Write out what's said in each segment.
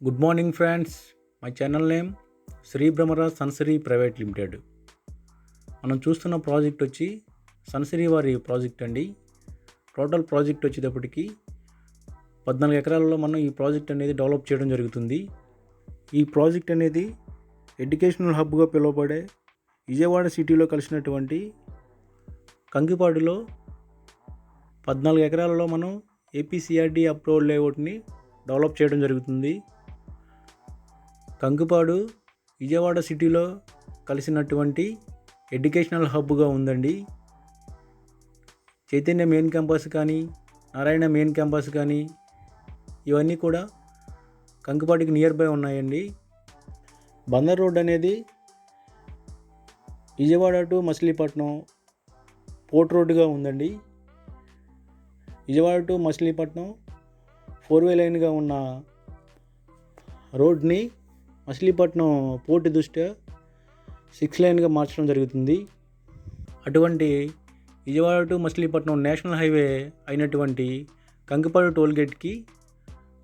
Good morning friends, my channel name Shri బ్రహ్మరా సన్సిరీ private limited. మనం చూస్తున్న ప్రాజెక్ట్ వచ్చి సన్సిరీ వారి ప్రాజెక్ట్ అండి. టోటల్ ప్రాజెక్ట్ వచ్చేటప్పటికి 14 ఎకరాలలో మనం ఈ ప్రాజెక్ట్ అనేది డెవలప్ చేయడం జరుగుతుంది. ఈ ప్రాజెక్ట్ అనేది ఎడ్యుకేషనల్ హబ్గా పిలువబడే విజయవాడ సిటీలో కలిసినటువంటి కంకిపాడులో 14 ఎకరాలలో మనం ఏపీసీఆర్డీ అప్రూవల్ లేఅవుట్ని డెవలప్ చేయడం జరుగుతుంది. కంకిపాడు విజయవాడ సిటీలో కలిసినటువంటి ఎడ్యుకేషనల్ హబ్గా ఉందండి. చైతన్య మెయిన్ క్యాంపస్ కానీ, నారాయణ మెయిన్ క్యాంపస్ కానీ ఇవన్నీ కూడా కంకిపాడుకి నియర్ బై ఉన్నాయండి. బందర్ రోడ్ అనేది విజయవాడ టు మచిలీపట్నం పోర్ట్ రోడ్డుగా ఉందండి. విజయవాడ టు మచిలీపట్నం 4-way లైన్గా ఉన్న రోడ్ని మచిలీపట్నం పోర్టు దృష్ట్యా 6 లైన్గా మార్చడం జరుగుతుంది. అటువంటి Vijayawada to Machilipatnam national highway అయినటువంటి కంకిపాడు టోల్గేట్కి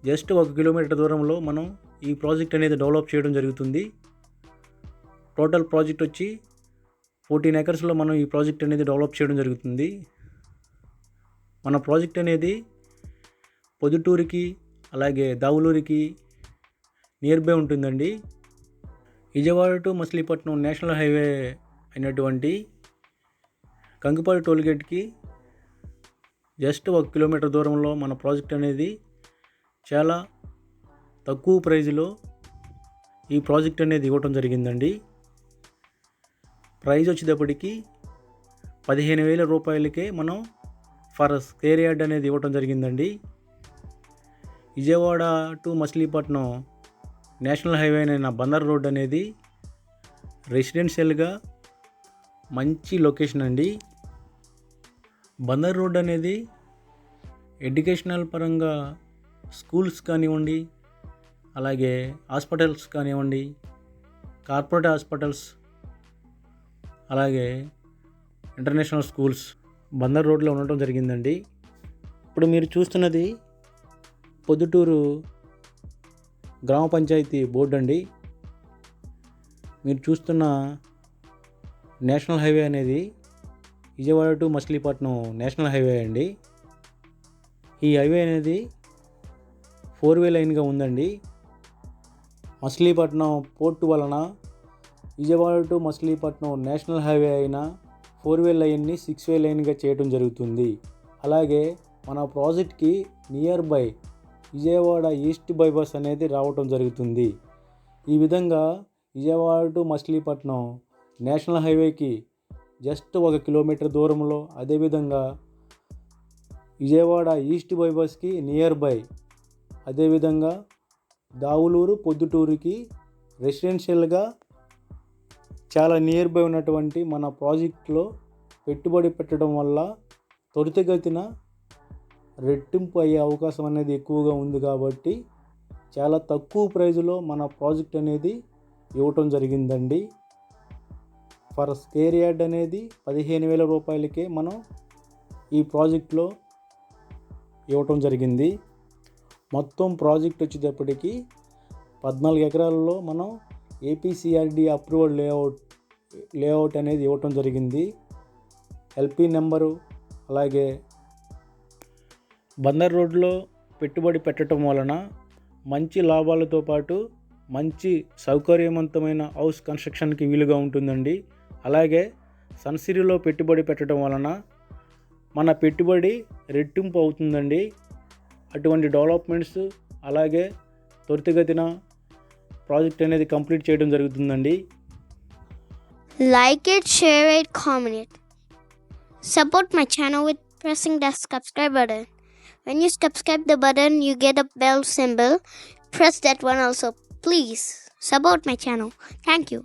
జస్ట్ 1 కిలోమీటర్ దూరంలో మనం ఈ ప్రాజెక్ట్ అనేది డెవలప్ చేయడం జరుగుతుంది. టోటల్ ప్రాజెక్ట్ వచ్చి 14 ఎకర్స్లో మనం ఈ ప్రాజెక్ట్ అనేది డెవలప్ చేయడం జరుగుతుంది. మన ప్రాజెక్ట్ అనేది పొద్దుటూరుకి అలాగే దావులూరికి నియర్ బై ఉంటుందండి. Vijayawada to Machilipatnam national highway అయినటువంటి కంకిపాడు టోల్గేట్కి జస్ట్ 1 కిలోమీటర్ దూరంలో మన ప్రాజెక్ట్ అనేది చాలా తక్కువ ప్రైజ్లో ఈ ప్రాజెక్ట్ అనేది ఇవ్వటం జరిగిందండి. ప్రైజ్ వచ్చేటప్పటికి 15,000 రూపాయలకే మనం ఫర్ స్క్వేర్ యార్డ్ అనేది ఇవ్వటం జరిగిందండి. Vijayawada to Machilipatnam national highway అయిన బందర్ రోడ్ అనేది రెసిడెన్షియల్గా మంచి లొకేషన్ అండి. బందర్ రోడ్ అనేది ఎడ్యుకేషనల్ పరంగా స్కూల్స్ కానివ్వండి, అలాగే హాస్పిటల్స్ కానివ్వండి, కార్పొరేట్ హాస్పిటల్స్, అలాగే ఇంటర్నేషనల్ స్కూల్స్ బందర్ రోడ్లో ఉండటం జరిగిందండి. ఇప్పుడు మీరు చూస్తున్నది పొద్దుటూరు గ్రామ పంచాయతీ బోర్డు అండి. మీరు చూస్తున్న నేషనల్ హైవే అనేది Vijayawada to Machilipatnam national highway అండి. ఈ హైవే అనేది 4-way లైన్గా ఉందండి. మచిలీపట్నం పోర్టు వలన Vijayawada to Machilipatnam national highway అయిన 4-way లైన్ని 6-way లైన్గా చేయడం జరుగుతుంది. అలాగే మన ప్రాజెక్ట్కి near by Vijayawada east bypass అనేది రావటం జరుగుతుంది. ఈ విధంగా విజయవాడ టు మచిలీపట్నం నేషనల్ హైవేకి జస్ట్ 1 కిలోమీటర్ దూరంలో, అదేవిధంగా విజయవాడ ఈస్ట్ బైపాస్కి నియర్ బై, అదేవిధంగా దావులూరు పొద్దుటూరుకి రెసిడెన్షియల్గా చాలా నియర్ బై ఉన్నటువంటి మన ప్రాజెక్టులో పెట్టుబడి పెట్టడం వల్ల త్వరితగతిన రెట్టింపు అయ్యే అవకాశం అనేది ఎక్కువగా ఉంది. కాబట్టి చాలా తక్కువ ప్రైజ్లో మన ప్రాజెక్ట్ అనేది ఇవ్వటం జరిగిందండి. ఫర్ స్క్వేర్ యార్డ్ అనేది 15,000 రూపాయలకే మనం ఈ ప్రాజెక్ట్లో ఇవ్వటం జరిగింది. మొత్తం ప్రాజెక్ట్ వచ్చేటప్పటికి 14 ఎకరాలలో మనం ఏపీసీఆర్డీ అప్రూవల్ లేఅవుట్ అనేది ఇవ్వటం జరిగింది. ఎల్పీ నెంబరు, అలాగే బందర్ రోడ్లో పెట్టుబడి పెట్టడం వలన మంచి లాభాలతో పాటు మంచి సౌకర్యవంతమైన హౌస్ కన్స్ట్రక్షన్కి వీలుగా ఉంటుందండి. అలాగే సన్సిరీలో పెట్టుబడి పెట్టడం వలన మన పెట్టుబడి రెట్టింపు అవుతుందండి. అటువంటి డెవలప్మెంట్స్ అలాగే త్వరితగతిన ప్రాజెక్ట్ అనేది కంప్లీట్ చేయడం జరుగుతుందండి. Like it, share it, comment it. Support my channel with pressing the subscribe button. When you subscribe the button, you get a bell symbol. Press that one also. Please support my channel. Thank you.